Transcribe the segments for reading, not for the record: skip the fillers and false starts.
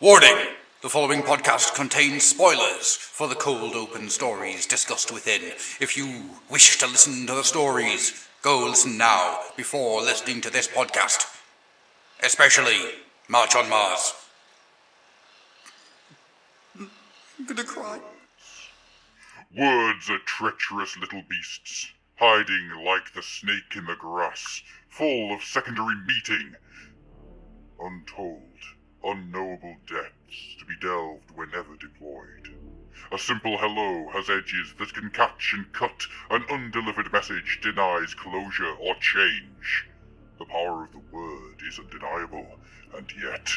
Warning! The following podcast contains spoilers for the cold open stories discussed within. If you wish to listen to the stories, go listen now before listening to this podcast. Especially March on Mars. I'm gonna cry. Words are treacherous little beasts, hiding like the snake in the grass, full of secondary meating. Untold, unknowable depths to be delved whenever deployed. A simple hello has edges that can catch and cut. An undelivered message denies closure or change. The power of the word is undeniable, and yet...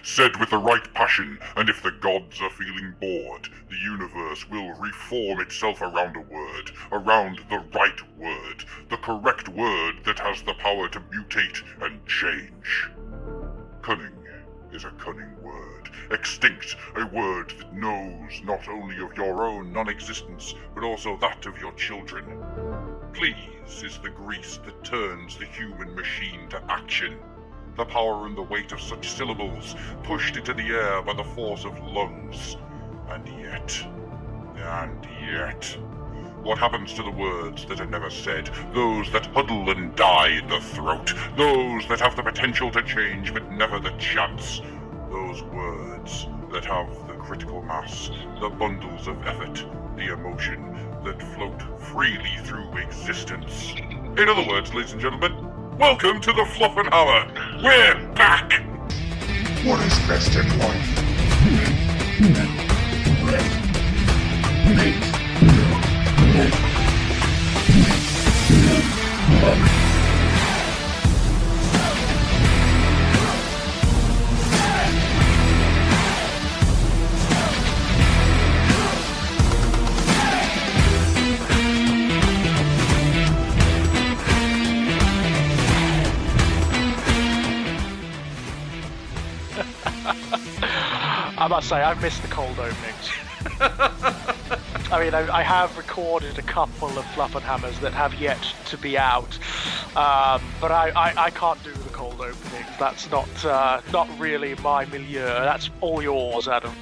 Said with the right passion, and if the gods are feeling bored, the universe will reform itself around a word, around the right word, the correct word that has the power to mutate and change. Cunning is a cunning word, extinct, a word that knows not only of your own non-existence, but also that of your children. Please is the grease that turns the human machine to action. The power and the weight of such syllables, pushed into the air by the force of lungs. And yet, what happens to the words that are never said, those that huddle and die in the throat, those that have the potential to change but never the chance, those words that have the critical mass, the bundles of effort, the emotion that float freely through existence. In other words, ladies and gentlemen, welcome to the Fluffenhammer! We're back! What is best in life? I must say, I've missed the cold openings. I mean, I have recorded a couple of Fluffenhammers that have yet to be out, but I can't do the cold openings. That's not really my milieu. That's all yours, Adam.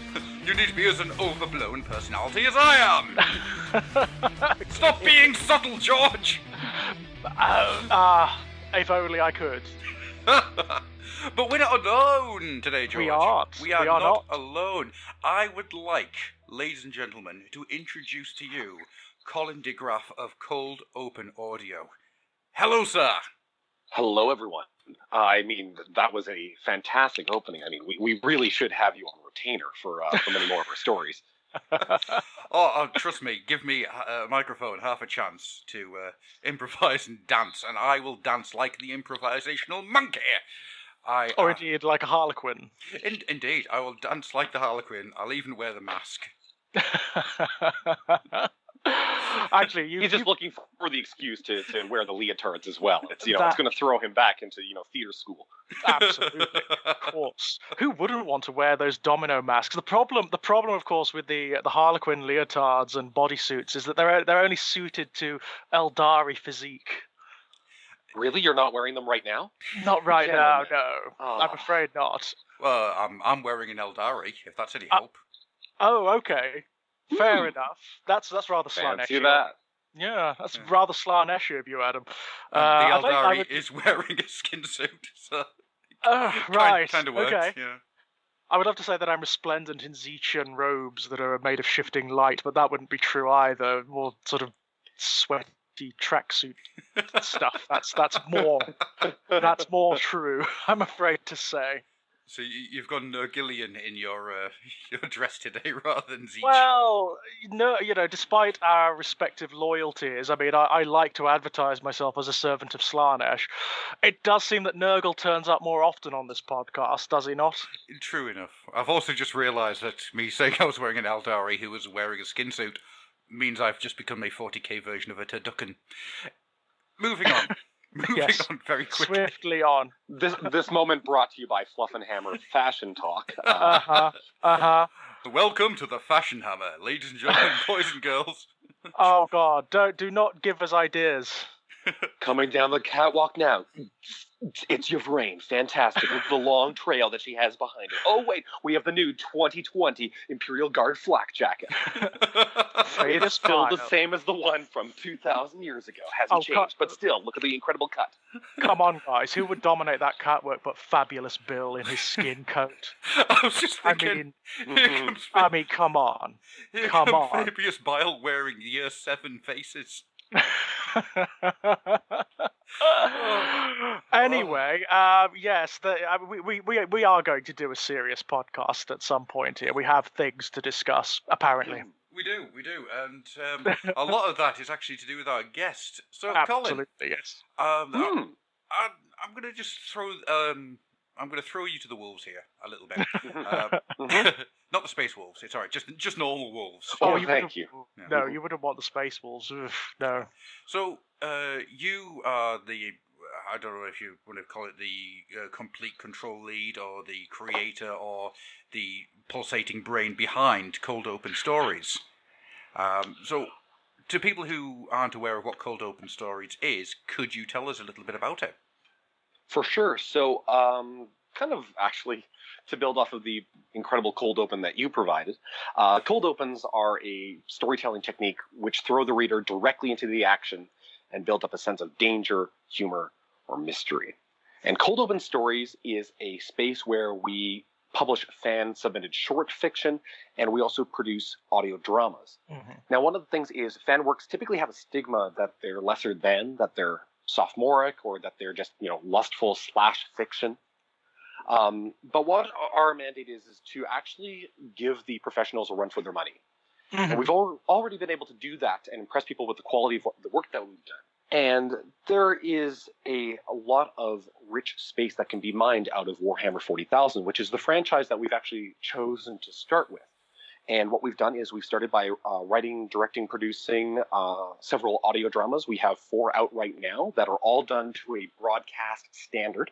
You need to be as an overblown personality as I am! Stop being subtle, George! If only I could. But we're not alone today, George. We aren't. We are not alone. I would like, ladies and gentlemen, to introduce to you Colyn DeGraff of Cold Open Audio. Hello, sir. Hello, everyone. I mean, that was a fantastic opening. I mean, we really should have you on retainer for many more of our stories. Oh, trust me, give me a microphone, half a chance to improvise and dance, and I will dance like the improvisational monkey. Or indeed, like a harlequin. Indeed, I will dance like the harlequin. I'll even wear the mask. Actually, he's just looking for the excuse to wear the leotards as well. It's it's going to throw him back into theater school. Absolutely, of course. Who wouldn't want to wear those domino masks? The problem, of course, with the Harlequin leotards and bodysuits is that they're only suited to Eldari physique. Really? You're not wearing them right now? Not right now, no. Oh. I'm afraid not. Well, I'm wearing an Eldari, if that's any help. Oh, okay. Fair enough. That's rather Slanesh. Fancy that. Yeah, that's rather Slanesh of you, Adam. The Eldari is wearing a skin suit, so... right, kind of works, okay. Yeah. I would love to say that I'm resplendent in Zechian robes that are made of shifting light, but that wouldn't be true either. More sort of sweaty tracksuit stuff. That's more true, I'm afraid to say. So you've got Nergillion in your dress today rather than Zeech. Well, no, despite our respective loyalties, I mean, I like to advertise myself as a servant of Slanesh. It does seem that Nurgle turns up more often on this podcast, does he not? True enough. I've also just realised that me saying I was wearing an Eldari who was wearing a skin suit means I've just become a 40k version of a turducken. Moving on. Moving on very quickly. Swiftly on. This moment brought to you by Fluffenhammer Fashion Talk. Welcome to the Fashion Hammer, ladies and gentlemen, boys and girls. Oh God! Do not give us ideas. Coming down the catwalk now. It's Yvraine. Fantastic. Look at the long trail that she has behind her. Oh, wait. We have the new 2020 Imperial Guard flak jacket. It's still the same as the one from 2,000 years ago. Hasn't changed, but still, look at the incredible cut. Come on, guys. Who would dominate that catwalk but Fabulous Bill in his skin coat? I was just thinking... I mean, come on. Come on. Fabius Bile wearing Year 7 faces. Anyway, yes, we are going to do a serious podcast at some point here. We have things to discuss, apparently. We do, and a lot of that is actually to do with our guest. So, Absolutely, Colyn, yes. I'm going to just throw. I'm going to throw you to the wolves here a little bit. Not the space wolves. It's all right. Just normal wolves. Oh, thank you. No, you wouldn't want the space wolves. No. So, you are the. I don't know if you want to call it the complete control lead, or the creator, or the pulsating brain behind Cold Open Stories. So, to people who aren't aware of what Cold Open Stories is, could you tell us a little bit about it? For sure. So, kind of actually to build off of the incredible cold open that you provided, cold opens are a storytelling technique which throw the reader directly into the action and build up a sense of danger, humor, or mystery. And Cold Open Stories is a space where we publish fan-submitted short fiction, and we also produce audio dramas. Mm-hmm. Now, one of the things is fan works typically have a stigma that they're lesser than, that they're sophomoric, or that they're just, lustful / fiction. But what our mandate is to actually give the professionals a run for their money. Mm-hmm. And we've already been able to do that and impress people with the quality of the work that we've done. And there is a lot of rich space that can be mined out of Warhammer 40,000, which is the franchise that we've actually chosen to start with. And what we've done is we've started by writing, directing, producing several audio dramas. We have 4 out right now that are all done to a broadcast standard.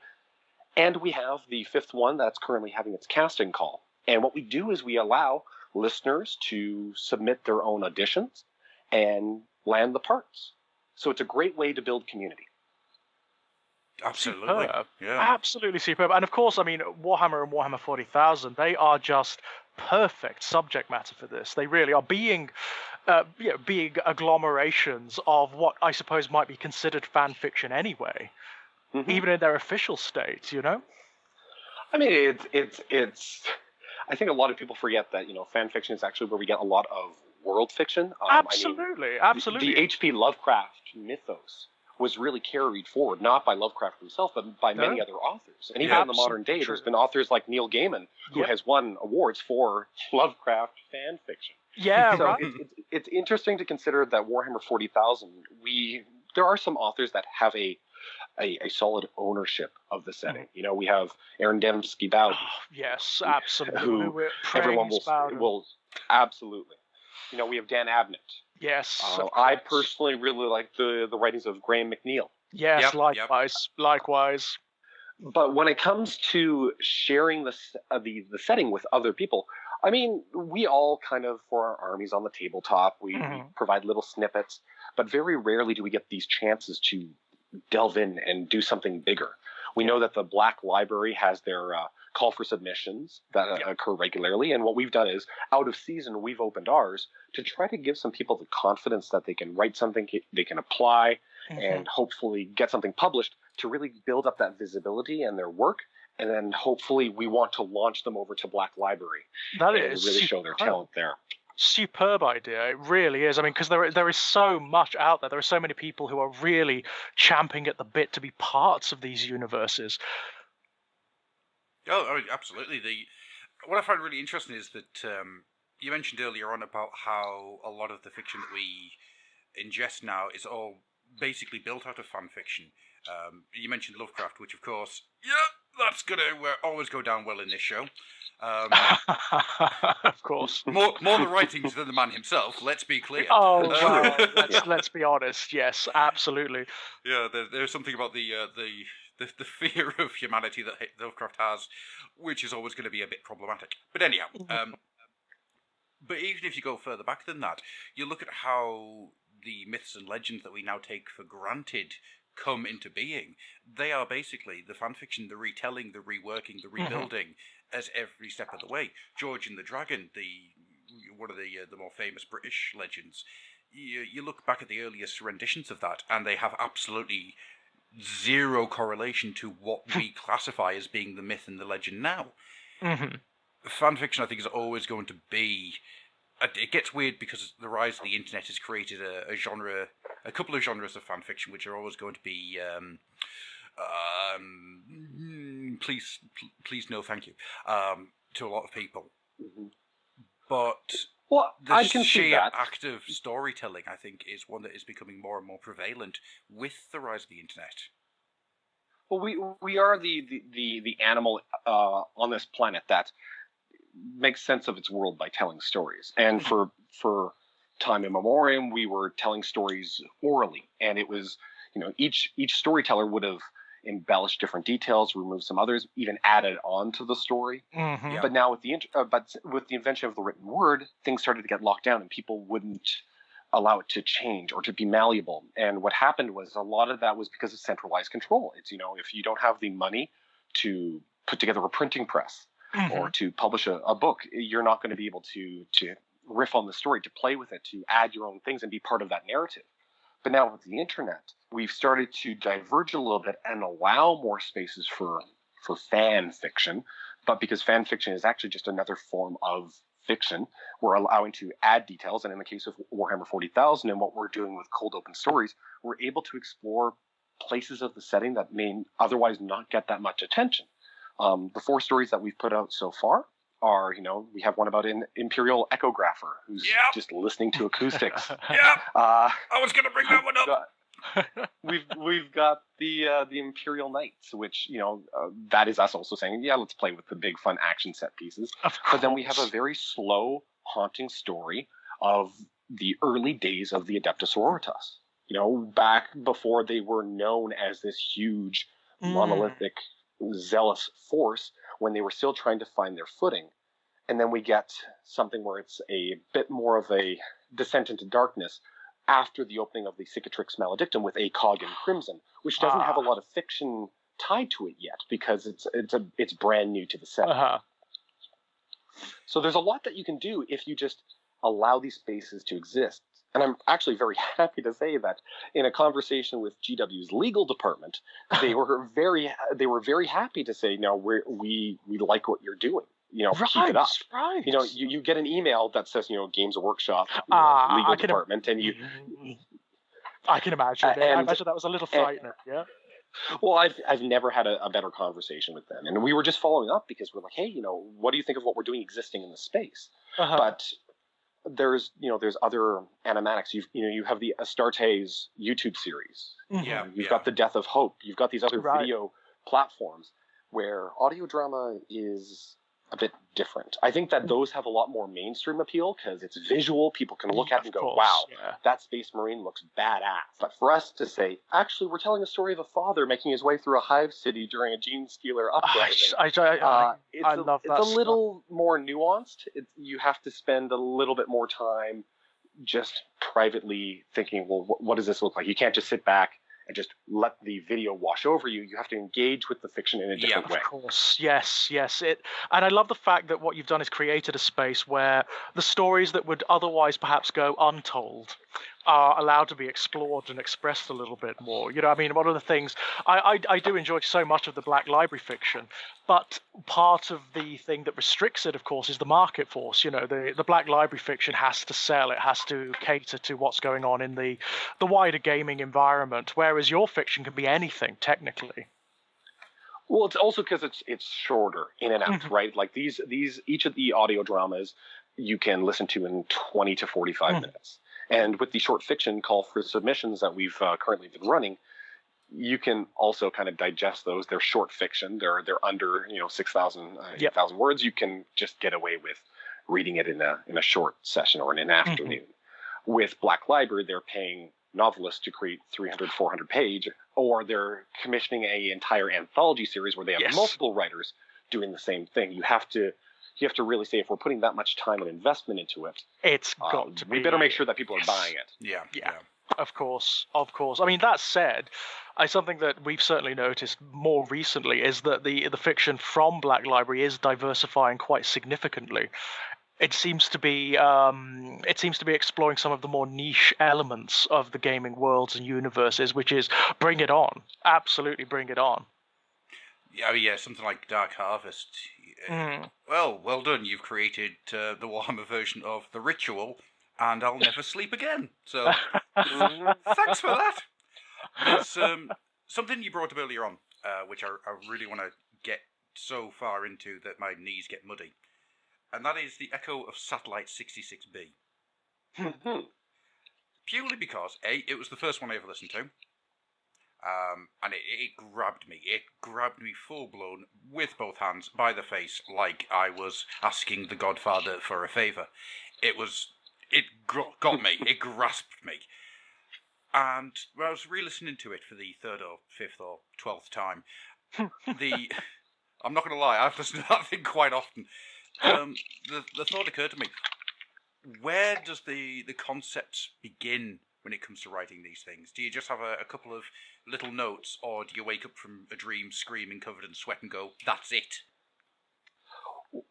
And we have the 5th one that's currently having its casting call. And what we do is we allow listeners to submit their own auditions and land the parts. So it's a great way to build community. Absolutely. Superb. Yeah. Absolutely superb. And of course, I mean, Warhammer and Warhammer 40,000, they are just perfect subject matter for this. They really are, being agglomerations of what I suppose might be considered fan fiction anyway, even in their official state, I mean, it's. I think a lot of people forget that fan fiction is actually where we get a lot of world fiction. Absolutely. The H.P. Lovecraft mythos was really carried forward, not by Lovecraft himself, but by many other authors. And even in the modern day, there's been authors like Neil Gaiman, who has won awards for Lovecraft fan fiction. Yeah, so right. It's interesting to consider that Warhammer 40,000, there are some authors that have a solid ownership of the setting. We have Aaron Dembski-Bowden. Yes, absolutely. Who everyone will absolutely. We have Dan Abnett. Yes. I personally really like the writings of Graham McNeil. Yes, likewise. But when it comes to sharing the setting with other people, I mean, we all kind of, for our armies on the tabletop, we provide little snippets, but very rarely do we get these chances to delve in and do something bigger. We know that the Black Library has their call for submissions that occur regularly, and what we've done is, out of season, we've opened ours to try to give some people the confidence that they can write something, they can apply, and hopefully get something published to really build up that visibility in their work. And then hopefully we want to launch them over to Black Library and really show their talent there. Superb idea. It really is. I mean, because there is so much out there. There are so many people who are really champing at the bit to be parts of these universes. Oh, absolutely. What I find really interesting is that you mentioned earlier on about how a lot of the fiction that we ingest now is all basically built out of fan fiction. You mentioned Lovecraft, which of course, that's going to always go down well in this show. Of course. More the writings than the man himself, let's be clear. Oh, well, let's be honest. Yes, absolutely. Yeah, there's something about the fear of humanity that Lovecraft has, which is always going to be a bit problematic. But anyhow, but even if you go further back than that, you look at how the myths and legends that we now take for granted come into being. They are basically the fanfiction, the retelling, the reworking, the rebuilding as every step of the way. George and the Dragon, one of the more famous British legends, you look back at the earliest renditions of that, and they have absolutely zero correlation to what we classify as being the myth and the legend now. Fanfiction, I think, is always going to be... It gets weird because the rise of the internet has created a genre, a couple of genres of fanfiction, which are always going to be... please no thank you, to a lot of people. But the sheer act of storytelling, I think, is one that is becoming more and more prevalent with the rise of the internet. Well, we are the animal on this planet that makes sense of its world by telling stories. And for time immemorial, we were telling stories orally, and it was, each storyteller would have embellished different details, removed some others, even added on to the story. But now with the invention of the written word, things started to get locked down, and people wouldn't allow it to change or to be malleable. And what happened was a lot of that was because of centralized control. It's, if you don't have the money to put together a printing press or to publish a book, you're not going to be able to riff on the story, to play with it, to add your own things and be part of that narrative. But now with the internet, we've started to diverge a little bit and allow more spaces for fan fiction. But because fan fiction is actually just another form of fiction, we're allowing to add details. And in the case of Warhammer 40,000 and what we're doing with Cold Open Stories, we're able to explore places of the setting that may otherwise not get that much attention. The 4 stories that we've put out so far are, we have one about an Imperial Echographer who's just listening to acoustics. I was going to bring that one up. We've got the Imperial Knights, which that is us also saying, let's play with the big fun action set pieces. But then we have a very slow, haunting story of the early days of the Adeptus Sororitas. Back before they were known as this huge, monolithic, zealous force, when they were still trying to find their footing. And then we get something where it's a bit more of a descent into darkness after the opening of the Cicatrix Maledictum with ACOG and Crimson, which doesn't have a lot of fiction tied to it yet because it's brand new to the set. So there's a lot that you can do if you just allow these spaces to exist. And I'm actually very happy to say that in a conversation with GW's legal department, they were very happy to say, no, we like what you're doing. Keep it up. Right. You get an email that says, Games Workshop legal department, and you. I can imagine. I imagine that was a little frightening. Yeah. Well, I've never had a better conversation with them, and we were just following up because we're like, hey, what do you think of what we're doing existing in the space? But there's other animatics. You have the Astartes YouTube series. You've got the Death of Hope. You've got these other video platforms where audio drama is a bit different. I think that those have a lot more mainstream appeal because it's visual. People can look at it and go, wow, that Space Marine looks badass. But for us to say, actually, we're telling a story of a father making his way through a hive city during a Gene Skeeler uprising. I love that. It's a little more nuanced. You have to spend a little bit more time just privately thinking, well, what does this look like? You can't just sit back and just let the video wash over you. You have to engage with the fiction in a different way. Of course, yes. And I love the fact that what you've done is created a space where the stories that would otherwise perhaps go untold are allowed to be explored and expressed a little bit more. One of the things I do enjoy so much of the Black Library fiction, but part of the thing that restricts it, of course, is the market force. The Black Library fiction has to sell. It has to cater to what's going on in the wider gaming environment, whereas your fiction can be anything, technically. Well, it's also because it's shorter in and out, right? Like these each of the audio dramas you can listen to in 20 to 45 minutes. And with the short fiction call for submissions that we've currently been running, you can also kind of digest those. They're short fiction. They're under 6,000, 8,000 words. You can just get away with reading it in a short session or in an afternoon. With Black Library, they're paying novelists to create 300, 400 page, or they're commissioning an entire anthology series where they have multiple writers doing the same thing. You have to really say, if we're putting that much time and investment into it, it's got to be. We better make sure that people are buying it. Yeah. Of course. I mean, that said, Something that we've certainly noticed more recently is that the fiction from Black Library is diversifying quite significantly. It seems to be exploring some of the more niche elements of the gaming worlds and universes, which is bring it on, absolutely bring it on. Yeah, something like Dark Harvest. Well done. You've created the Warhammer version of The Ritual, and I'll never sleep again. So, thanks for that. There's something you brought up earlier on, which I really want to get so far into that my knees get muddy, and that is the Echo of Satellite 66B. Purely because, A, it was the first one I ever listened to, and it grabbed me. It grabbed me full-blown, with both hands, by the face, like I was asking the Godfather for a favour. It got me. It grasped me. And when I was re-listening to it for the 3rd or 5th or 12th time, I'm not going to lie, I've listened to that thing quite often. The thought occurred to me, where does the concepts begin when it comes to writing these things? Do you just have a couple of little notes, or do you wake up from a dream screaming, covered in sweat, and go, that's it?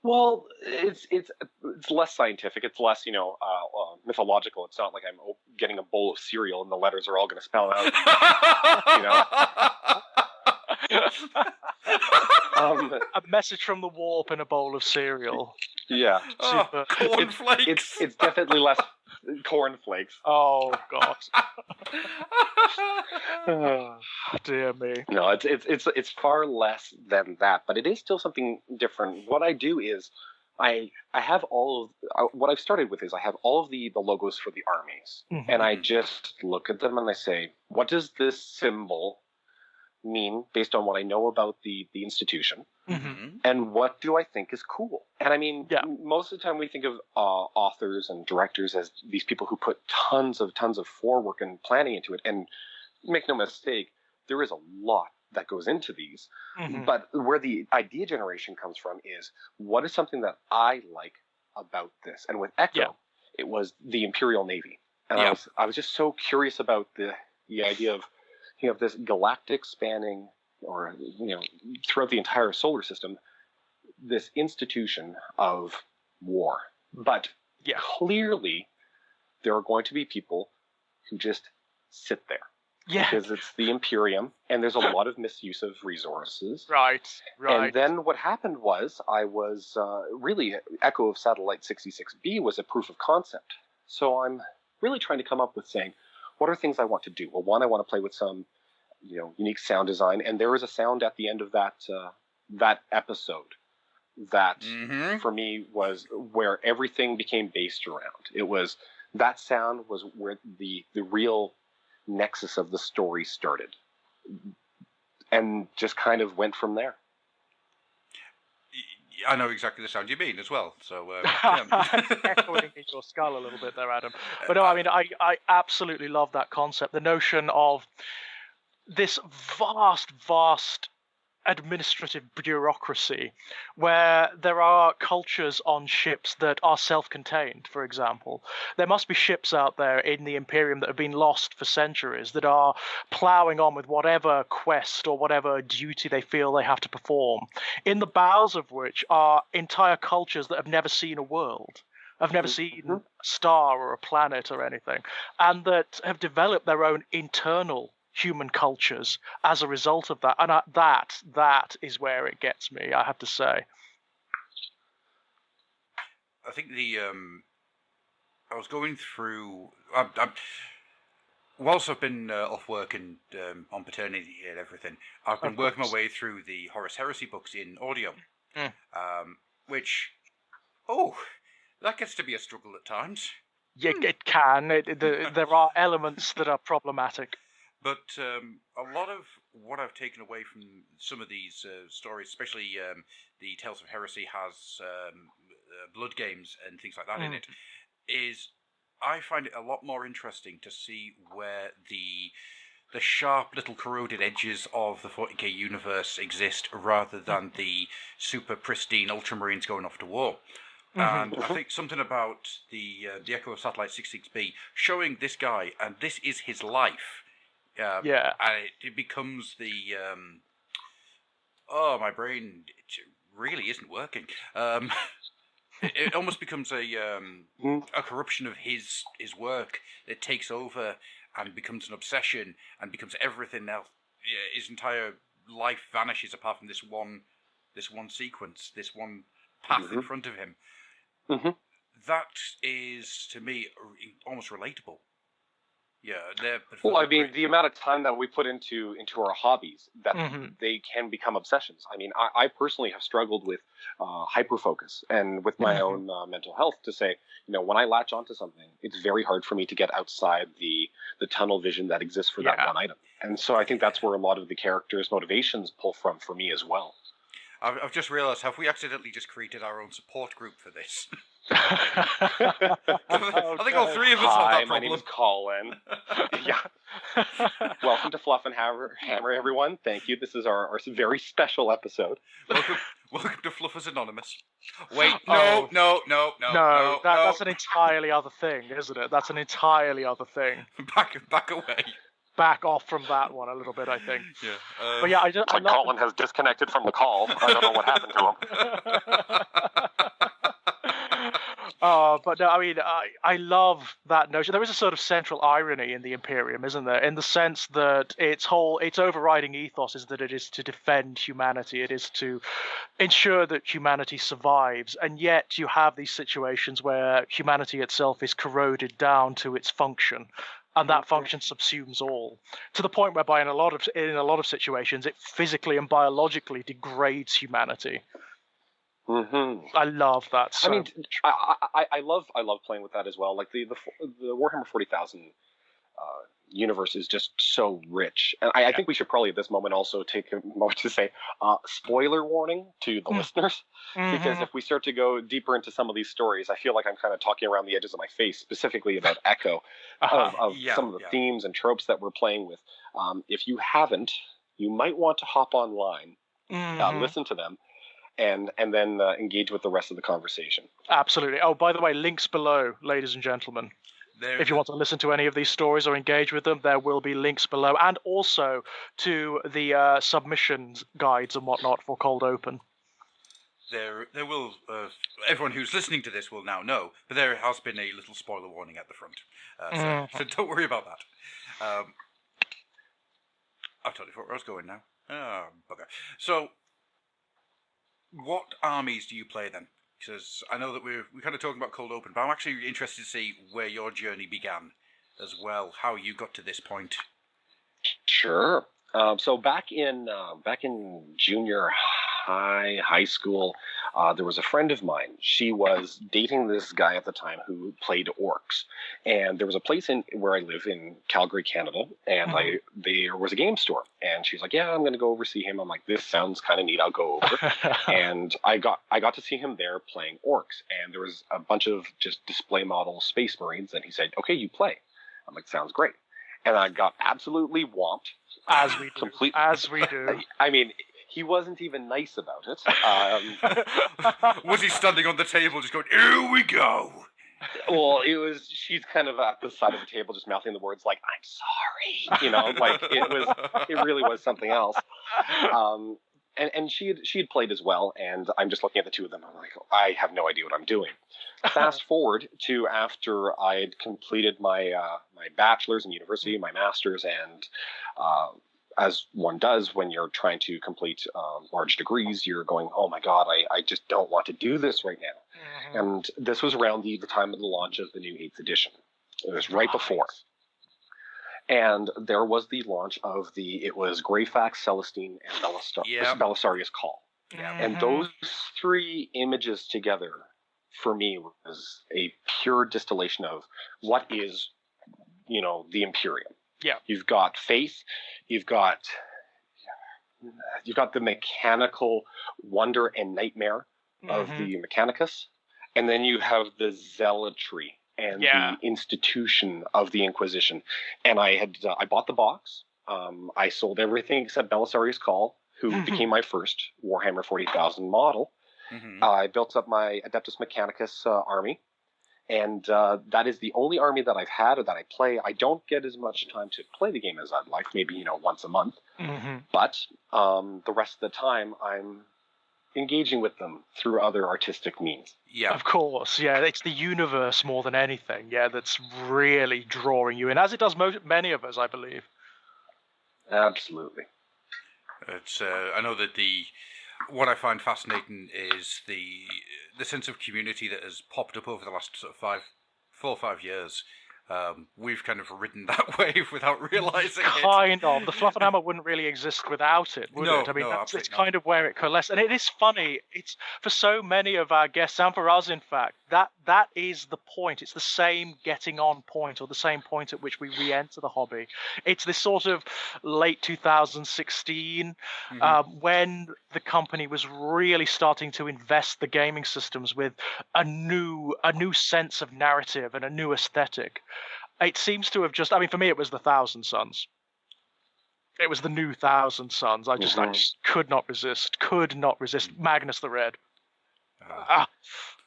Well, it's less scientific. It's less, mythological. It's not like I'm getting a bowl of cereal and the letters are all going to spell out. A message from the warp in a bowl of cereal. Yeah. Super. Cornflakes. It's definitely less cornflakes. Oh God. Dear me. No, it's far less than that, but it is still something different. What I do is I have what I've started with is I have all of the logos for the armies, and I just look at them and I say, what does this symbol mean based on what I know about the institution, and what do I think is cool? And I mean, most of the time we think of authors and directors as these people who put tons of forework and planning into it, and make no mistake, there is a lot that goes into these. But where the idea generation comes from is, what is something that I like about this? And with Echo, it was the Imperial Navy, and I was just so curious about the idea of this galactic spanning, or throughout the entire solar system, this institution of war. But clearly, there are going to be people who just sit there. Yeah. Because it's the Imperium, and there's a lot of misuse of resources. Right. And then what happened was, I was really, Echo of Satellite 66B was a proof of concept. So I'm really trying to come up with saying, what are things I want to do? Well, one, I want to play with some unique sound design, and there was a sound at the end of that episode that for me was where everything became based around. It was, that sound was where the real nexus of the story started, and just kind of went from there. I know exactly the sound you mean as well. So echoing in your skull a little bit there, Adam. But no, I mean, I absolutely love that concept. The notion of this vast administrative bureaucracy where there are cultures on ships that are self-contained, for example. There must be ships out there in the Imperium that have been lost for centuries that are ploughing on with whatever quest or whatever duty they feel they have to perform, in the bowels of which are entire cultures that have never seen a world, have never seen a star or a planet or anything, and that have developed their own internal human cultures as a result of that. And that is where it gets me, I have to say. I think I was going through, whilst I've been off work and on paternity and everything, I've been working my way through the Horus Heresy books in audio, which, that gets to be a struggle at times. Yeah, it can. There are elements that are problematic. But a lot of what I've taken away from some of these stories, especially the Tales of Heresy has blood games and things like that in it, is I find it a lot more interesting to see where the sharp little corroded edges of the 40k universe exist, rather than the super pristine Ultramarines going off to war. And I think something about the Echo of Satellite 66B showing this guy, and this is his life, Yeah. And it becomes the oh, my brain really isn't working. It almost becomes a corruption of his work that takes over and becomes an obsession and becomes everything else. His entire life vanishes apart from this one sequence, this one path in front of him. Mm-hmm. That is, to me, almost relatable. Yeah. Well, I mean, the amount of time that we put into our hobbies, that they can become obsessions. I mean, I personally have struggled with hyperfocus and with my own mental health to say, when I latch onto something, it's very hard for me to get outside the tunnel vision that exists for that one item. And so I think that's where a lot of the characters' motivations pull from for me as well. I've just realised, have we accidentally just created our own support group for this? I think all three of us have that problem. My name is Colyn. Welcome to Fluffenhammer, everyone. Thank you. This is our very special episode. Welcome to Fluffers Anonymous. Wait, no. That's an entirely other thing, isn't it? That's an entirely other thing. Back away. Back off from that one a little bit, I think. Yeah. But yeah, Colyn has disconnected from the call. I don't know what happened to him. But no, I mean, I love that notion. There is a sort of central irony in the Imperium, isn't there? In the sense that its overriding ethos is that it is to defend humanity. It is to ensure that humanity survives. And yet you have these situations where humanity itself is corroded down to its function. And that function subsumes all, to the point whereby in a lot of situations it physically and biologically degrades humanity. Mm-hmm. I love that. So. I mean, I love playing with that as well. Like the Warhammer 40,000 universe is just so rich, and I think we should probably at this moment also take a moment to say spoiler warning to the listeners, because if we start to go deeper into some of these stories, I feel like I'm kind of talking around the edges of my face, specifically about Echo, of some of the themes and tropes that we're playing with. If you haven't, you might want to hop online, listen to them, and then engage with the rest of the conversation. Absolutely. Oh, by the way, links below, ladies and gentlemen. If you want to listen to any of these stories or engage with them, there will be links below, and also to the submissions guides and whatnot for Cold Open. There will. Everyone who's listening to this will now know, but there has been a little spoiler warning at the front, so don't worry about that. I've totally forgot where I was going now. Oh, bugger. So, what armies do you play then? Because I know that we're kind of talking about Cold Open, but I'm actually interested to see where your journey began as well, how you got to this point. Sure. So back in junior high school, there was a friend of mine. She was dating this guy at the time who played orcs, and there was a place where I live in Calgary, Canada, and there was a game store, and she's like, "Yeah, I'm going to go over see him." I'm like, "This sounds kind of neat. I'll go over." And I got to see him there playing orcs, and there was a bunch of just display model Space Marines, and he said, "Okay, you play." I'm like, "Sounds great." And I got absolutely whomped. As we do. I mean, he wasn't even nice about it. Was he standing on the table just going, "Here we go"? Well, she's kind of at the side of the table just mouthing the words like, "I'm sorry." Like it really was something else. And she had played as well, and I'm just looking at the two of them. I'm like, I have no idea what I'm doing. Fast forward to after I had completed my bachelor's in university, my master's, and as one does when you're trying to complete large degrees, you're going, "Oh my God, I just don't want to do this right now." And this was around the time of the launch of the new 8th edition. It was right before. And there was the launch of it was Greyfax, Celestine, and Belisarius Call. Yeah. And those three images together, for me, was a pure distillation of what is, the Imperium. Yeah. You've got faith, you've got the mechanical wonder and nightmare of the Mechanicus, and then you have the zealotry and the institution of the Inquisition. And I bought the box. I sold everything except Belisarius Call, who became my first Warhammer 40,000 model. I built up my Adeptus Mechanicus army, And that is the only army that I've had or that I play. I don't get as much time to play the game as I'd like, maybe, once a month. Mm-hmm. But the rest of the time, I'm engaging with them through other artistic means. Yeah. Of course, yeah. It's the universe more than anything, yeah, that's really drawing you in, as it does many of us, I believe. Absolutely. It's I know that what I find fascinating is the sense of community that has popped up over the last sort of 4 or 5 years. We've kind of ridden that wave without realizing it. Kind of. The Fluffenhammer wouldn't really exist without it, would No, it? I mean, no, it's kind of where it coalesced. And it is funny. It's for so many of our guests, and for us, in fact, that is the point. It's the same getting on point, or the same point at which we re-enter the hobby. It's this sort of late 2016 when the company was really starting to invest the gaming systems with a new sense of narrative and a new aesthetic. It seems to have just, I mean, for me, it was the Thousand Sons. It was the new Thousand Sons. I just could not resist. Magnus the Red.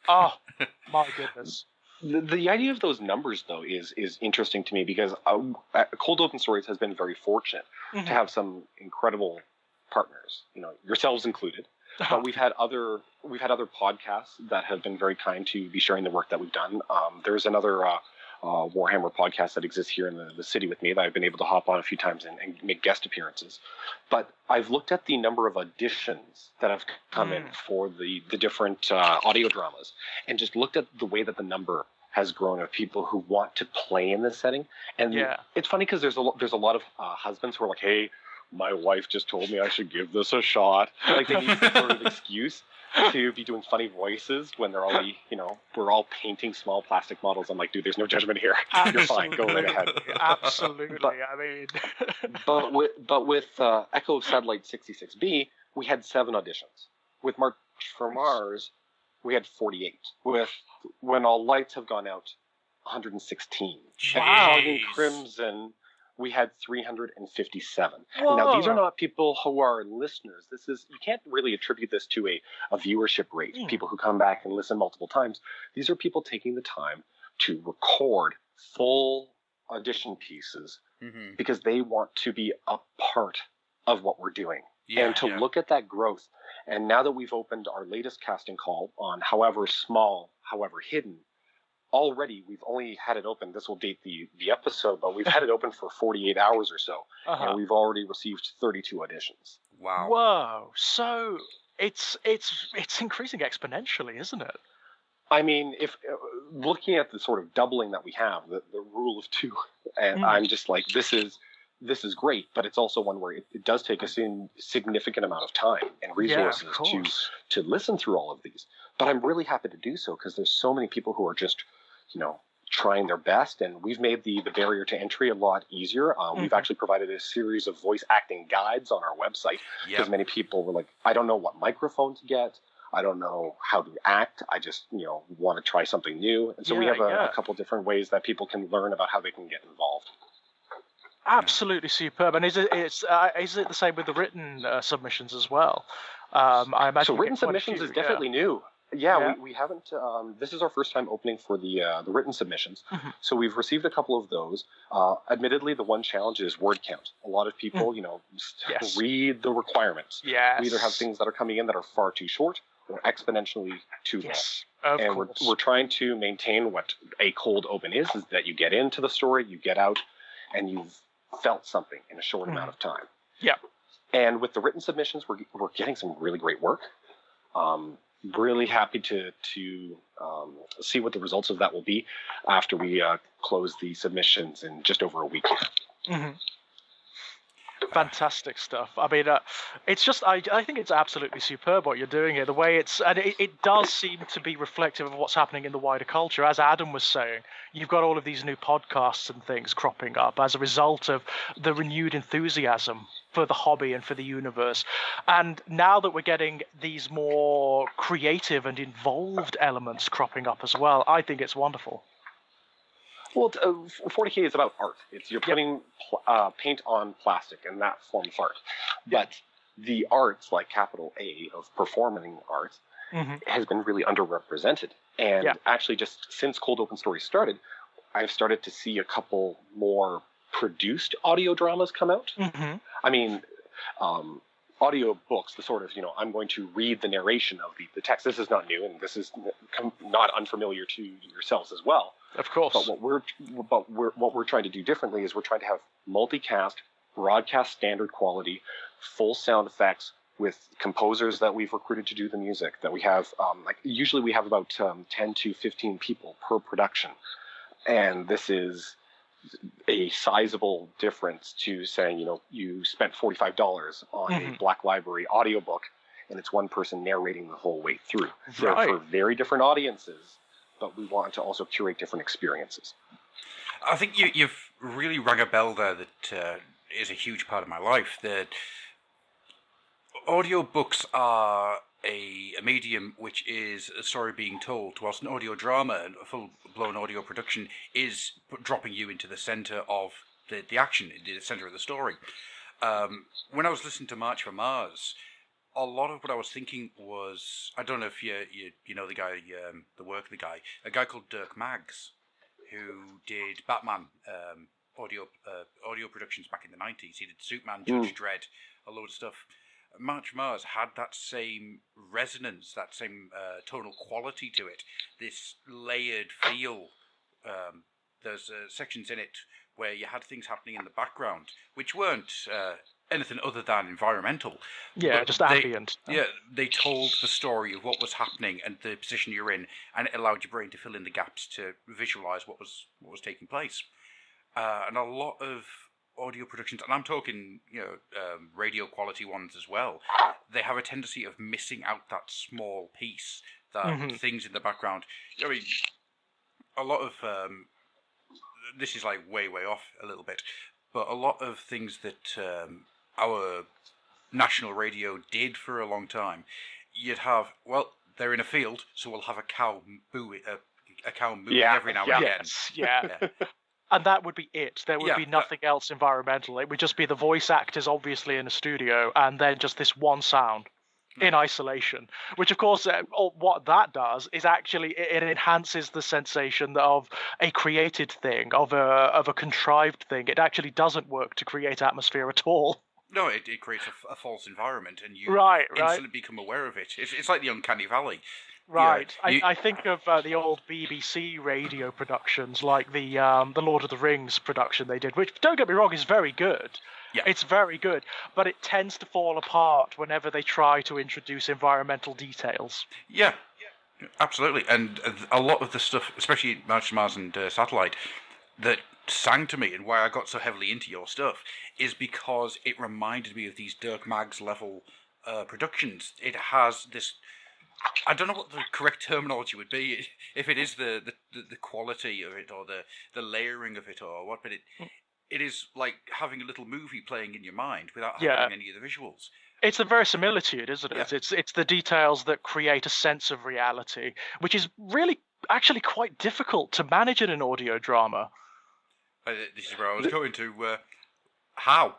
My goodness. The idea of those numbers, though, is interesting to me because Cold Open Stories has been very fortunate to have some incredible partners, yourselves included. But we've had other podcasts that have been very kind to be sharing the work that we've done. There's another Warhammer podcast that exists here in the city with me that I've been able to hop on a few times and make guest appearances. But I've looked at the number of auditions that have come in for the different audio dramas and just looked at the way that the number has grown of people who want to play in this setting. And it's funny because there's a lot of husbands who are like, hey, my wife just told me I should give this a shot. Like they need some sort of excuse to be doing funny voices when they're already, we're all painting small plastic models. I'm like, dude, there's no judgment here. You're fine. Go right ahead. Absolutely. I mean, but with Echo Satellite 66B, we had 7 auditions. With March for Mars, we had 48. With When All Lights Have Gone Out, 116. Wow. And Crimson, we had 357. Whoa. Now, these are not people who are listeners. You can't really attribute this to a viewership rate, people who come back and listen multiple times. These are people taking the time to record full audition pieces because they want to be a part of what we're doing and to look at that growth. And now that we've opened our latest casting call on however small, however hidden, already we've only had it open. This will date the episode, but we've had it open for 48 hours or so, and we've already received 32 auditions. Wow! Whoa! So it's increasing exponentially, isn't it? I mean, if looking at the sort of doubling that we have, the rule of 2, and I'm just like, this is great, but it's also one where it does take a significant amount of time and resources to listen through all of these. But I'm really happy to do so because there's so many people who are just, trying their best, and we've made the barrier to entry a lot easier. We've actually provided a series of voice acting guides on our website because many people were like, I don't know what microphone to get. I don't know how to act. I just, want to try something new. And so we have a couple different ways that people can learn about how they can get involved. Absolutely superb. And is it the same with the written submissions as well? I imagine. So written submissions is definitely new. Yeah, we haven't. This is our first time opening for the written submissions. So we've received a couple of those. Admittedly, the one challenge is word count. A lot of people, read the requirements. Yes. We either have things that are coming in that are far too short or exponentially too long. Of and course. we're trying to maintain what a cold open is that you get into the story, you get out, and you've felt something in a short amount of time. Yeah. And with the written submissions, we're getting some really great work. Really happy to see what the results of that will be after we close the submissions in just over a week. Fantastic stuff. I mean, it's just, I think it's absolutely superb what you're doing here. The way it does seem to be reflective of what's happening in the wider culture. As Adam was saying, you've got all of these new podcasts and things cropping up as a result of the renewed enthusiasm for the hobby and for the universe. And now that we're getting these more creative and involved elements cropping up as well, I think it's wonderful. Well, 40K is about art. You're putting paint on plastic, and that form of art. But the arts, like capital A of performing art, has been really underrepresented. And actually, just since Cold Open Stories started, I've started to see a couple more produced audio dramas come out. I mean, audio books, the sort of, I'm going to read the narration of the text. This is not new, and this is not unfamiliar to yourselves as well. Of course. But what we're trying to do differently is we're trying to have multicast, broadcast standard quality, full sound effects with composers that we've recruited to do the music. That we have, usually we have about 10 to 15 people per production, and this is a sizable difference to saying, you spent $45 on a Black Library audiobook, and it's one person narrating the whole way through. They're for very different audiences, but we want to also curate different experiences. I think you've really rang a bell there that is a huge part of my life. That audiobooks are a medium which is a story being told, whilst an audio drama and a full-blown audio production is dropping you into the centre of the action, the centre of the story. When I was listening to March for Mars, a lot of what I was thinking was, I don't know if you know the guy, the work of the guy, a guy called Dirk Maggs, who did Batman audio productions back in the 90s. He did Superman, Judge Dredd, a load of stuff. March for Mars had that same resonance, that same tonal quality to it, this layered feel. There's sections in it where you had things happening in the background, which weren't anything other than environmental. Yeah, just ambient. They told the story of what was happening and the position you're in, and it allowed your brain to fill in the gaps to visualize what was taking place. And a lot of audio productions, and I'm talking, radio quality ones as well, they have a tendency of missing out that small piece, that things in the background. I mean, a lot of, this is like way off a little bit, but a lot of things that our national radio did for a long time, you'd have, they're in a field, so we'll have a cow mooing every now and again. Yeah. And that would be it. There would be nothing else environmental. It would just be the voice actors, obviously, in a studio, and then just this one sound in isolation. Which, of course, what that does is actually it enhances the sensation of a created thing, of a contrived thing. It actually doesn't work to create atmosphere at all. No, it creates a false environment, and you instantly become aware of it. It's like the uncanny valley. Right. I think of the old BBC radio productions, like the Lord of the Rings production they did, which, don't get me wrong, is very good. Yeah. It's very good, but it tends to fall apart whenever they try to introduce environmental details. Yeah, absolutely. And a lot of the stuff, especially March to Mars and Satellite, that sang to me and why I got so heavily into your stuff is because it reminded me of these Dirk Maggs level productions. It has this... I don't know what the correct terminology would be, if it is the quality of it or the layering of it or what, but it is like having a little movie playing in your mind without having any of the visuals. It's the verisimilitude, isn't it? Yeah. It's the details that create a sense of reality, which is really actually quite difficult to manage in an audio drama. This is where I was going to. How?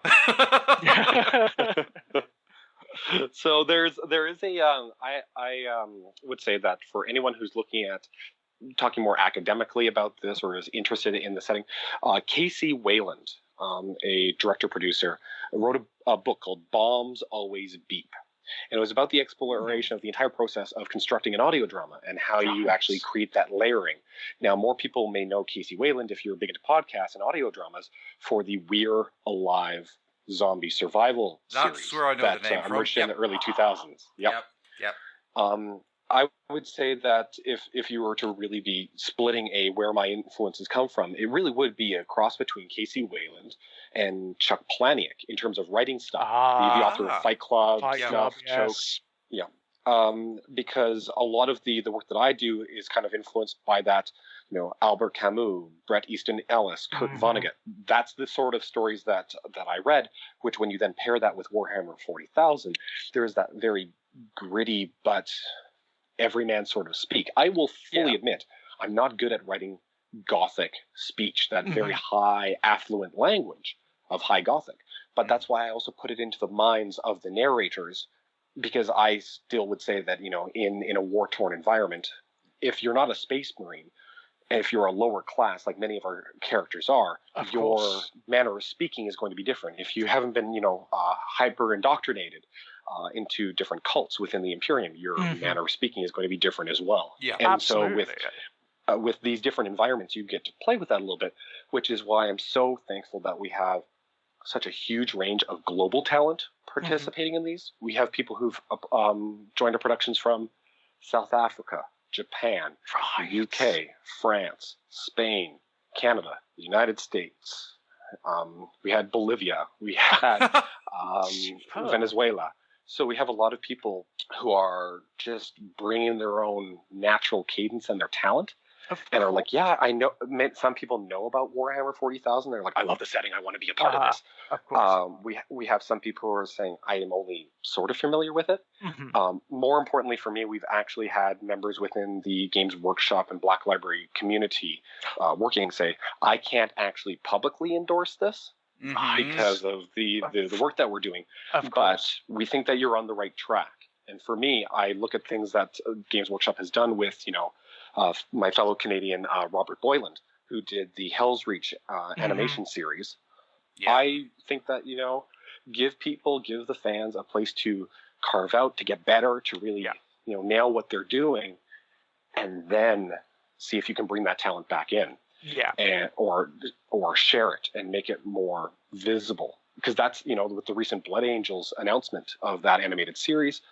So there is a I would say that for anyone who's looking at talking more academically about this or is interested in the setting, Casey Wayland, a director-producer, wrote a book called Bombs Always Beep. And it was about the exploration of the entire process of constructing an audio drama and how you actually create that layering. Now, more people may know Casey Wayland, if you're big into podcasts and audio dramas, for the We're Alive zombie survival series. That's where I know the name from. Emerged in the early 2000s. Yep. I would say that if you were to really be splitting where my influences come from, it really would be a cross between Casey Wayland and Chuck Palahniuk in terms of writing style. The author of Fight Club, Choke. Yeah. Because a lot of the work that I do is kind of influenced by that, Albert Camus, Bret Easton Ellis, Kurt Vonnegut. That's the sort of stories that I read, which when you then pair that with Warhammer 40,000, there is that very gritty but everyman sort of speak. I will fully admit I'm not good at writing Gothic speech, that very high, affluent language of High Gothic. But that's why I also put it into the minds of the narrators because I still would say that, in a war-torn environment, if you're not a space marine, and if you're a lower class, like many of our characters are, your manner of speaking is going to be different. If you haven't been, hyper-indoctrinated into different cults within the Imperium, your manner of speaking is going to be different as well. Yeah, and absolutely. So with these different environments, you get to play with that a little bit, which is why I'm so thankful that we have such a huge range of global talent participating in these. We have people who've joined our productions from South Africa, Japan, UK, France, Spain, Canada, the United States. We had Bolivia. We had Venezuela. So we have a lot of people who are just bringing their own natural cadence and their talent. And are like, yeah, I know. Some people know about Warhammer 40,000. They're like, I love the setting. I want to be a part of this. Of course. We have some people who are saying, I am only sort of familiar with it. More importantly for me, we've actually had members within the Games Workshop and Black Library community working say, I can't actually publicly endorse this because of the work that we're doing. But we think that you're on the right track. And for me, I look at things that Games Workshop has done with, my fellow Canadian Robert Boyland, who did the Hell's Reach animation series. Yeah. I think that, give the fans a place to carve out, to get better, to really, nail what they're doing, and then see if you can bring that talent back in. Yeah. And, or share it and make it more visible. Because that's, with the recent Blood Angels announcement of that animated series.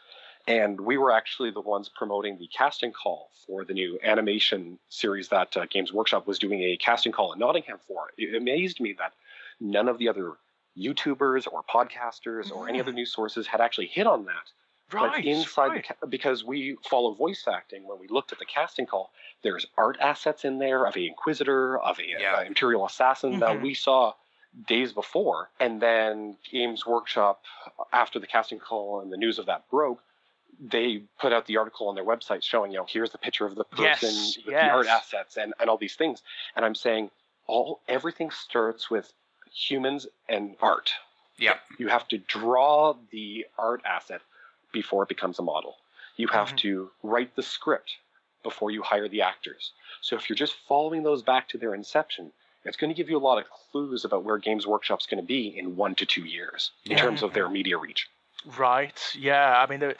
And we were actually the ones promoting the casting call for the new animation series that Games Workshop was doing a casting call in Nottingham for. It amazed me that none of the other YouTubers or podcasters or any other news sources had actually hit on that. Right. But inside, because we follow voice acting, when we looked at the casting call, there's art assets in there of an Inquisitor, of a Imperial Assassin that we saw days before. And then Games Workshop, after the casting call and the news of that broke, they put out the article on their website showing, here's the picture of the person with the art assets and all these things. And I'm saying everything starts with humans and art. Yeah. You have to draw the art asset before it becomes a model. You have to write the script before you hire the actors. So if you're just following those back to their inception, it's going to give you a lot of clues about where Games Workshop's going to be in 1 to 2 years in terms of their media reach. Right. Yeah. I mean,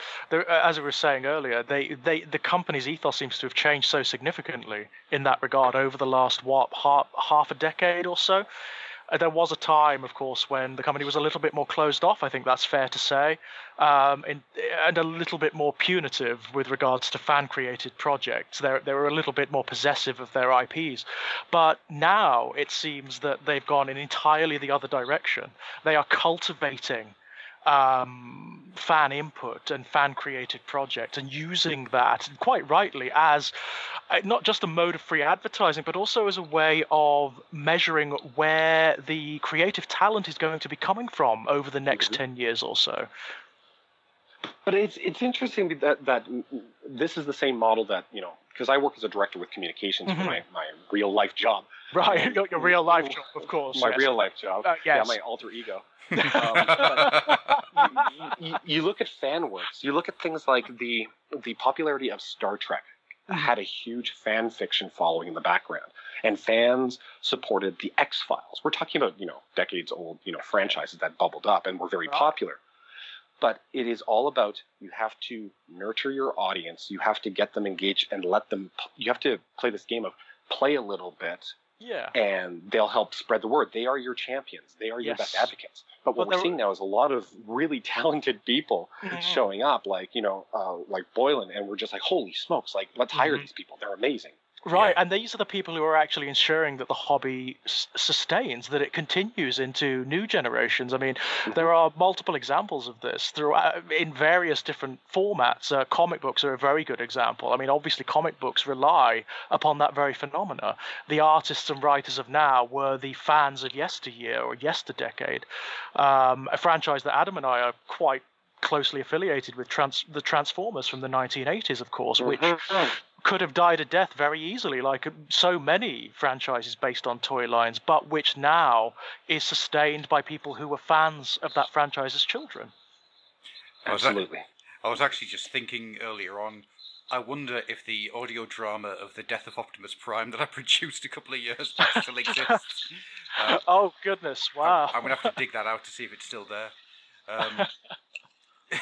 as I was saying earlier, the company's ethos seems to have changed so significantly in that regard over the last half a decade or so. There was a time, of course, when the company was a little bit more closed off. I think that's fair to say, and a little bit more punitive with regards to fan-created projects. They were a little bit more possessive of their IPs, but now it seems that they've gone in entirely the other direction. They are cultivating fan input and fan created projects and using that quite rightly as not just a mode of free advertising, but also as a way of measuring where the creative talent is going to be coming from over the next 10 years or so. But it's interesting that this is the same model that, because I work as a director with communications for my real life job. Right, your real life job, of course. My real life job. Yes. Yeah, my alter ego. You look at fan works. You look at things like the popularity of Star Trek had a huge fan fiction following in the background, and fans supported the X-Files. We're talking about decades old franchises that bubbled up and were very popular. But it is all about, you have to nurture your audience. You have to get them engaged and you have to play this game of play a little bit. Yeah. And they'll help spread the word. They are your champions. They are your best advocates. But what we're seeing now is a lot of really talented people showing up, like Boylan, and we're just like, holy smokes, like, let's hire these people. They're amazing. Right, and these are the people who are actually ensuring that the hobby sustains, that it continues into new generations. I mean, there are multiple examples of this in various different formats. Comic books are a very good example. I mean, obviously, comic books rely upon that very phenomena. The artists and writers of now were the fans of yesteryear or yesterdecade. A franchise that Adam and I are quite closely affiliated with, the Transformers from the 1980s, of course, which could have died a death very easily, like so many franchises based on toy lines, but which now is sustained by people who were fans of that franchise as children. Absolutely. I was actually just thinking earlier on, I wonder if the audio drama of the death of Optimus Prime that I produced a couple of years back still exists. Oh, goodness, wow. I'm going to have to dig that out to see if it's still there.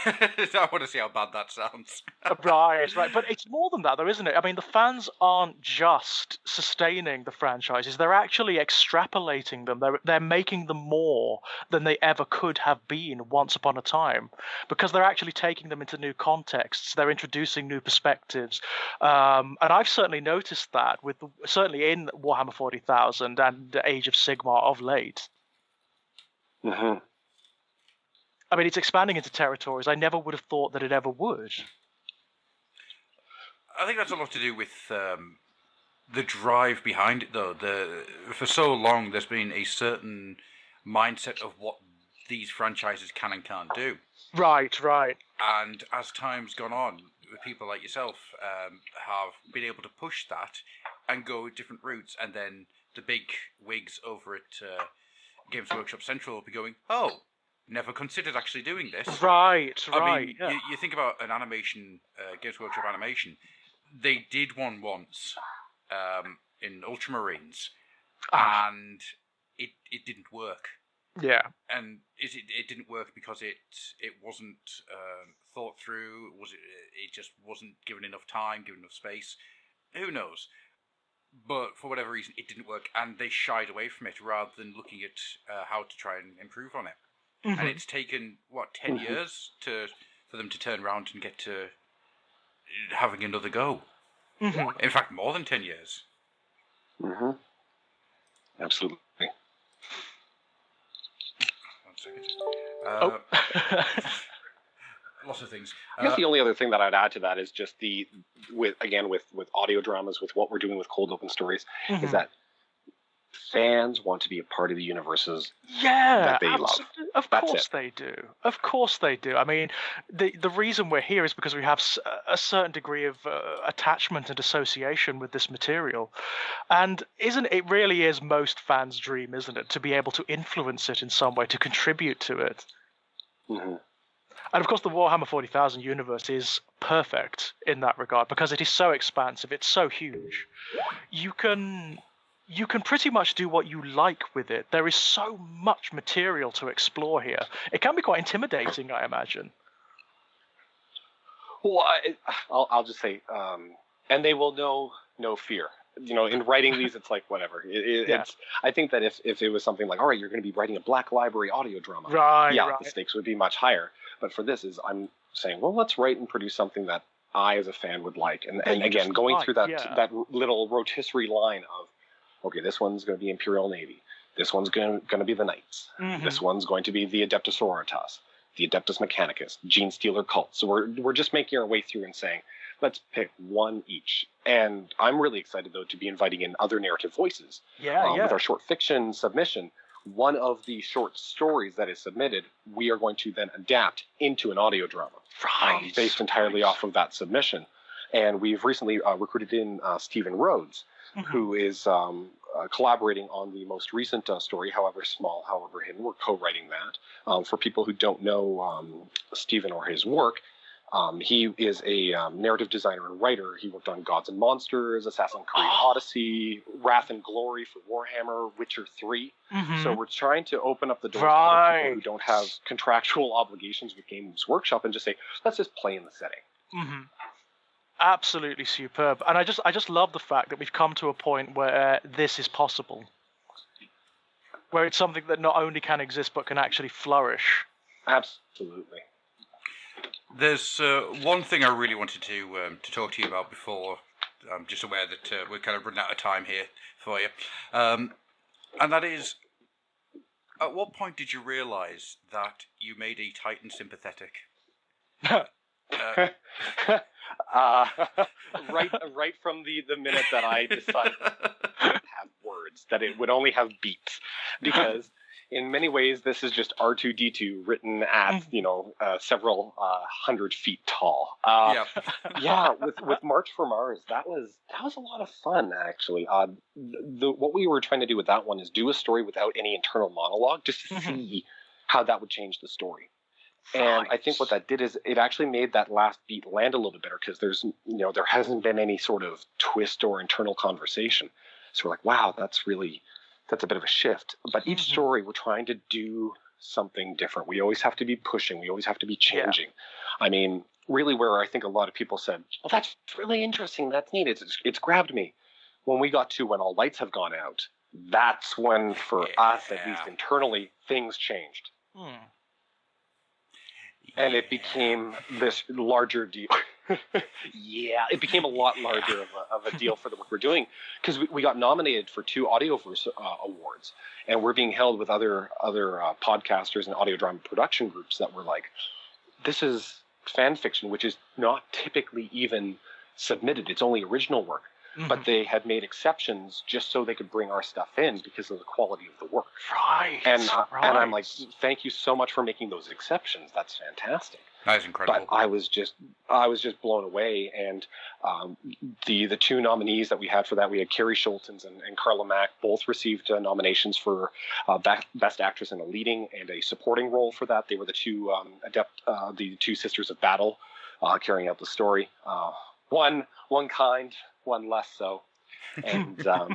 I want to see how bad that sounds. Right. But it's more than that, though, isn't it? I mean, the fans aren't just sustaining the franchises; they're actually extrapolating them. They're making them more than they ever could have been once upon a time, because they're actually taking them into new contexts. They're introducing new perspectives, and I've certainly noticed that certainly in Warhammer 40,000 and Age of Sigmar of late. Mm-hmm. I mean, it's expanding into territories I never would have thought that it ever would. I think that's a lot to do with the drive behind it, though. For so long, there's been a certain mindset of what these franchises can and can't do. Right. And as time's gone on, people like yourself have been able to push that and go different routes, and then the big wigs over at Games Workshop Central will be going, oh, never considered actually doing this. Right. I mean, Yeah. you think about an animation, Games Workshop animation. They did one once in Ultramarines, and it didn't work. Yeah. And it didn't work because it wasn't thought through. It just wasn't given enough time, given enough space. Who knows? But for whatever reason, it didn't work, and they shied away from it rather than looking at how to try and improve on it. Mm-hmm. And it's taken, 10 years for them to turn around and get to having another go. Mm-hmm. In fact, more than 10 years. Mm-hmm. Absolutely. 1 second. Oh. Lots of things. I guess the only other thing that I'd add to that is just with audio dramas, with what we're doing with cold open stories, is that fans want to be a part of the universes that they love. Of course they do. Of course they do. I mean, the reason we're here is because we have a certain degree of attachment and association with this material. And it really is most fans' dream, isn't it, to be able to influence it in some way, to contribute to it. Mm-hmm. And of course, the Warhammer 40,000 universe is perfect in that regard because it is so expansive, it's so huge. You can pretty much do what you like with it. There is so much material to explore here. It can be quite intimidating, I imagine. Well, I'll just say, and they will know no fear. You know, in writing these, it's like whatever. It's. I think that if it was something like, all right, you're going to be writing a Black Library audio drama, right? The stakes would be much higher. But for this, I'm saying, well, let's write and produce something that I, as a fan, would like. And again, going through that little rotisserie line of, okay, this one's going to be Imperial Navy. This one's going to be the Knights. Mm-hmm. This one's going to be the Adeptus Sororitas, the Adeptus Mechanicus, Gene Stealer Cult. So we're just making our way through and saying, let's pick one each. And I'm really excited, though, to be inviting in other narrative voices. With our short fiction submission, one of the short stories that is submitted, we are going to then adapt into an audio drama. Based entirely off of that submission. And we've recently recruited in Stephen Rhodes, who is collaborating on the most recent story, however small, however hidden. We're co-writing that. For people who don't know Stephen or his work, he is a narrative designer and writer. He worked on Gods and Monsters, Assassin's Creed Odyssey, Wrath and Glory for Warhammer, Witcher 3. So we're trying to open up the doors to people who don't have contractual obligations with Games Workshop and just say, let's just play in the setting. Absolutely superb. And I just love the fact that we've come to a point where this is possible. Where it's something that not only can exist, but can actually flourish. Absolutely. There's one thing I really wanted to talk to you about before. I'm just aware that we're kind of running out of time here for you. And that is, at what point did you realise that you made a Titan sympathetic? Right from the minute that I decided to have words, that it would only have beeps, because in many ways this is just R2-D2 written at several 100 feet tall. With March for Mars, that was a lot of fun, actually. What we were trying to do with that one is do a story without any internal monologue, just to see how that would change the story. And I think what that did is it actually made that last beat land a little bit better because there hasn't been any sort of twist or internal conversation. So we're like, wow, that's a bit of a shift. But each story, we're trying to do something different. We always have to be pushing. We always have to be changing. Yeah. I mean, really where I think a lot of people said, well, that's really interesting. That's neat. It's grabbed me. When we got to When All Lights Have Gone Out, that's when, for us, at least internally, things changed. And it became this larger deal. It became a lot larger of a deal for the work we're doing because we got nominated for 2 Audioverse awards, and we're being held with other podcasters and audio drama production groups that were like, this is fan fiction, which is not typically even submitted. It's only original work. But they had made exceptions just so they could bring our stuff in because of the quality of the work. Right. And I'm like, thank you so much for making those exceptions. That's fantastic. That is incredible. But I was just blown away. And the 2 nominees that we had for that, we had Carrie Schultens and Carla Mack, both received nominations for Best Actress in a Leading and a Supporting Role for that. They were the 2 the 2 Sisters of Battle carrying out the story. One kind, one less so, and that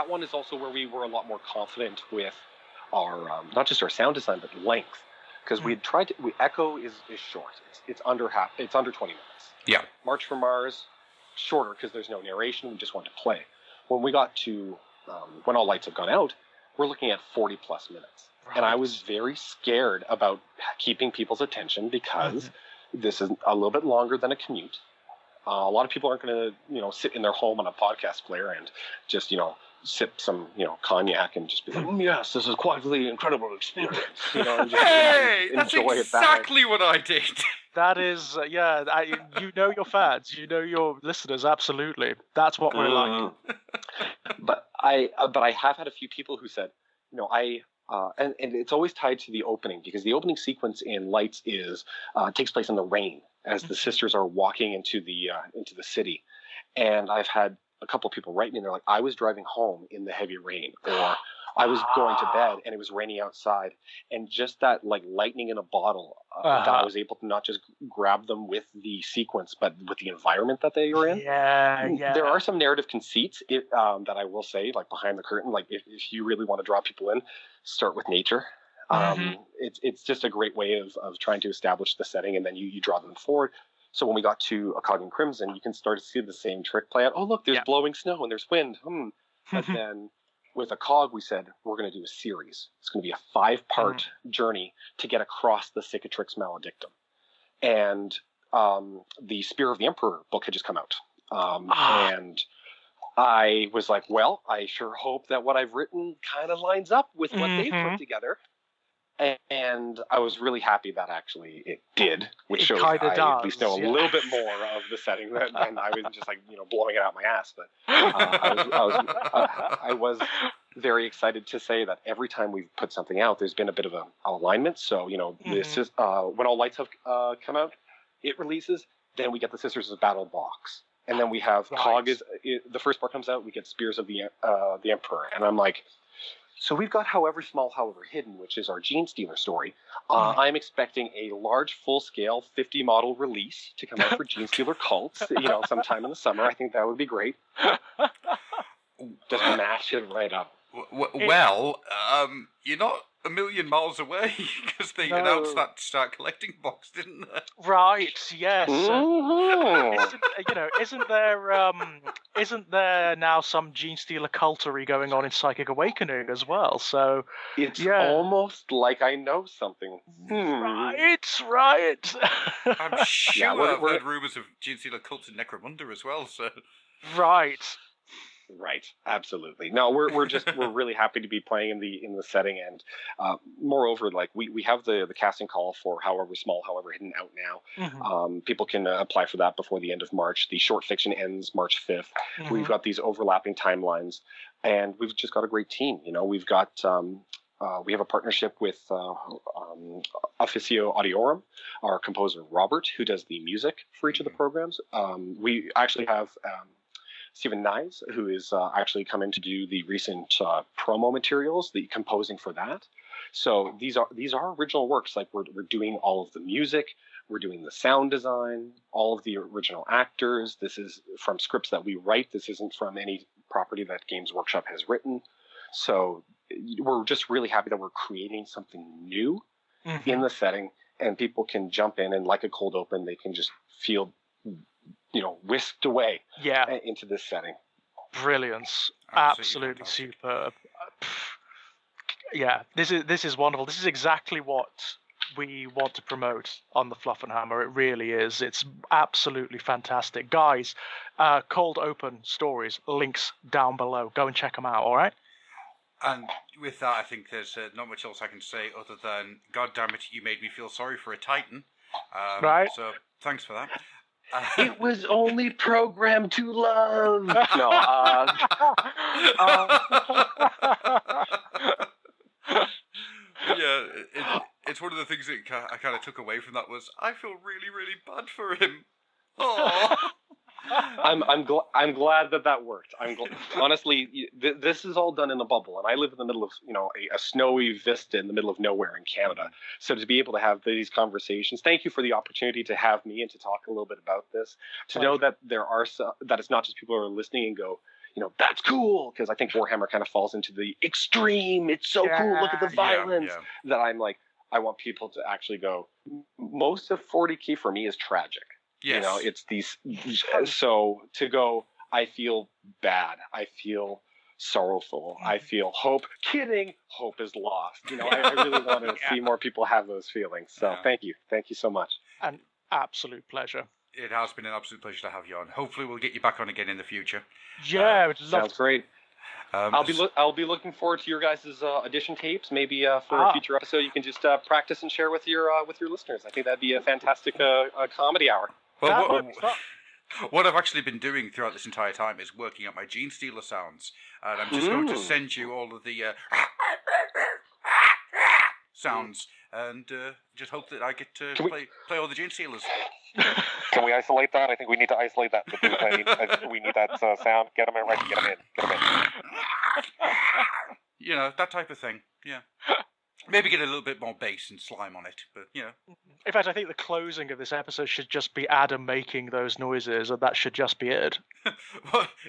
one is also where we were a lot more confident with our not just our sound design but length, because we had tried to. Echo is short. It's under 20 minutes. Yeah. March for Mars, shorter because there's no narration. We just want to play. When we got to When All Lights Have Gone Out, we're looking at 40 plus minutes, and I was very scared about keeping people's attention because. This is a little bit longer than a commute. A lot of people aren't going to, sit in their home on a podcast player and just, sip some, cognac and just be like, yes, this is quite the incredible experience. And just that's enjoy exactly what I did. That is, you know your fans, you know your listeners, absolutely. That's what we're like. But I have had a few people who said, and it's always tied to the opening because the opening sequence in Lights takes place in the rain as the sisters are walking into the city, and I've had a couple of people write me and they're like, I was driving home in the heavy rain, or I was going to bed and it was raining outside, and just that like lightning in a bottle that I was able to not just grab them with the sequence but with the environment that they are in. Yeah. There are some narrative conceits that I will say, like behind the curtain, like if you really want to draw people in, start with nature. It's just a great way of trying to establish the setting, and then you draw them forward. So when we got to A Cog in Crimson, you can start to see the same trick play out. Oh, look, there's blowing snow and there's wind. But then with A Cog, we said, we're going to do a series. It's going to be a 5-part journey to get across the Cicatrix Maledictum. And the Spear of the Emperor book had just come out. And I was like, well, I sure hope that what I've written kind of lines up with what they've put together. And I was really happy that actually it did, which shows I at least know a little bit more of the setting than I was just like, blowing it out my ass. But I was very excited to say that every time we've put something out, there's been a bit of an alignment. So, this is When All Lights Have come out, it releases, then we get the Sisters of Battle box. And then we have Cog the first part comes out, we get Spears of the Emperor. And I'm like, so we've got However Small, However Hidden, which is our Gene Stealer story. I'm expecting a large, full-scale 50 model release to come out for Gene Stealer Cults, sometime in the summer. I think that would be great. Just mash it right up. Well, you're not a million miles away because they announced that to start collecting box, didn't they? Right. Yes. Isn't there now some Gene Stealer cultery going on in Psychic Awakening as well? So it's almost like I know something. Right. I'm sure I've heard rumors of Gene Stealer cults in Necromunda as well. So Right, absolutely. No, we're really happy to be playing in the setting, and moreover, like we have the casting call for However Small, However Hidden out now. People can apply for that before the end of March. The short fiction ends March 5th. We've got these overlapping timelines, and we've just got a great team. We've got we have a partnership with Officio Audiorum, our composer Robert, who does the music for each of the programs. We actually have Stephen Knives, who is actually come in to do the recent promo materials, the composing for that. So these are original works. Like we're doing all of the music, we're doing the sound design, all of the original actors. This is from scripts that we write. This isn't from any property that Games Workshop has written. So we're just really happy that we're creating something new in the setting, and people can jump in and, like a cold open, they can just feel, whisked away into this setting. Brilliance. Absolutely superb. Yeah, this is wonderful. This is exactly what we want to promote on the Fluffenhammer. It really is. It's absolutely fantastic. Guys, Cold Open Stories, links down below. Go and check them out, all right? And with that, I think there's not much else I can say other than, God damn it, you made me feel sorry for a Titan. Right. So thanks for that. It was only programmed to love. No. Yeah, it's one of the things that I kind of took away from that was I feel really, really bad for him. Oh. I'm glad that worked. Honestly, this is all done in a bubble, and I live in the middle of a snowy vista in the middle of nowhere in Canada. So to be able to have these conversations, thank you for the opportunity to have me and to talk a little bit about this. To know that that it's not just people who are listening and go, that's cool, because I think Warhammer kind of falls into the extreme. It's so cool. Look at the violence. That I'm like, I want people to actually go. Most of 40K for me is tragic. Yes. It's these. So to go, I feel bad. I feel sorrowful. I feel hope. Kidding. Hope is lost. I really want to see more people have those feelings. So thank you. Thank you so much. An absolute pleasure. It has been an absolute pleasure to have you on. Hopefully we'll get you back on again in the future. Yeah, would love sounds great. I'll be looking forward to your guys' audition tapes. Maybe for a future episode, you can just practice and share with your listeners. I think that'd be a fantastic comedy hour. Well, what I've actually been doing throughout this entire time is working out my Gene Stealer sounds, and I'm just going to send you all of the sounds, and just hope that I get to play all the Gene Stealers. Can we isolate that? I think we need to isolate that. We need that sound. Get them in right. Get them in. That type of thing. Yeah. Maybe get a little bit more bass and slime on it, but In fact, I think the closing of this episode should just be Adam making those noises, and that should just be it.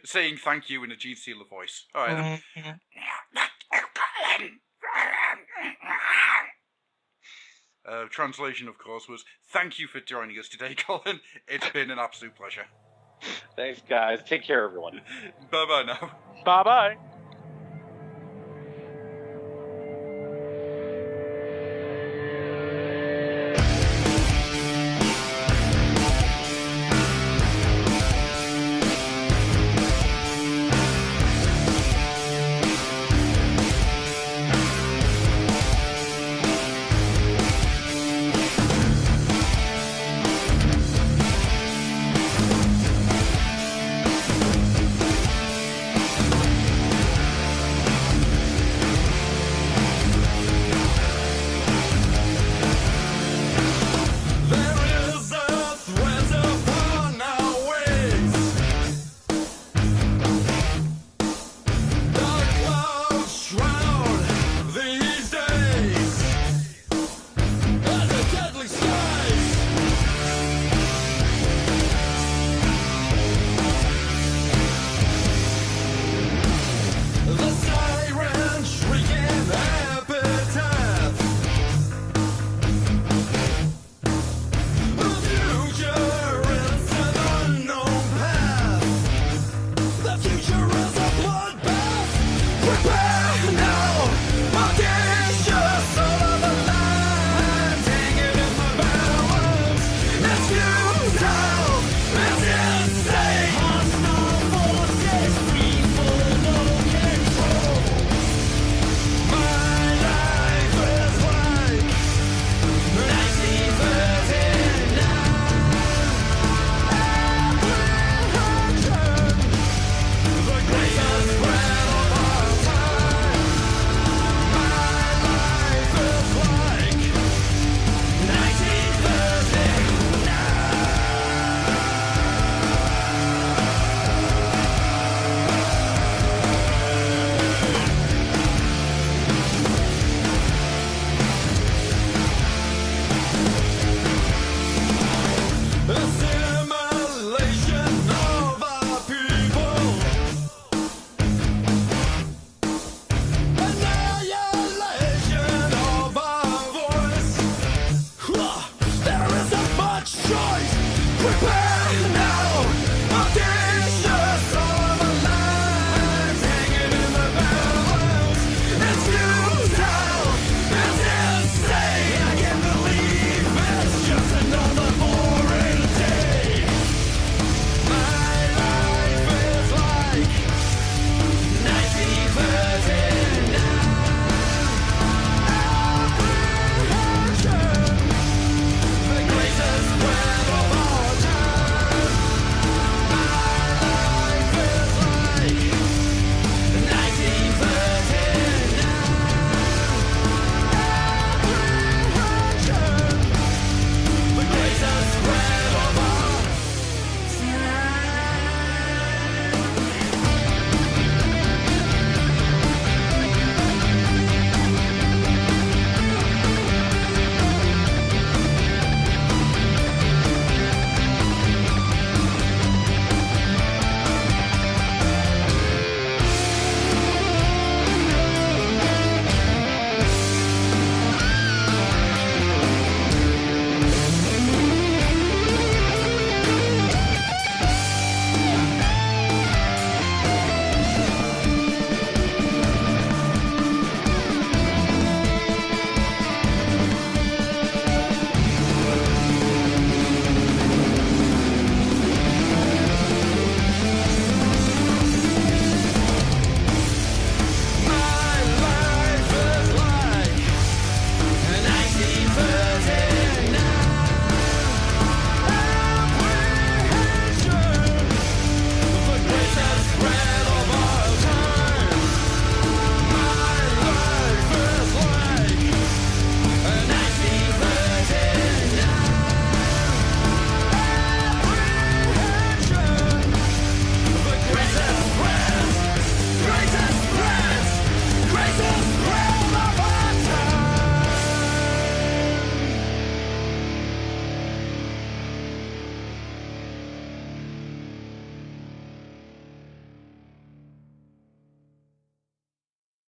Saying thank you in a Gene Stealer voice. All right. Then. Translation, of course, was thank you for joining us today, Colin. It's been an absolute pleasure. Thanks, guys. Take care, everyone. Bye-bye now. Bye-bye.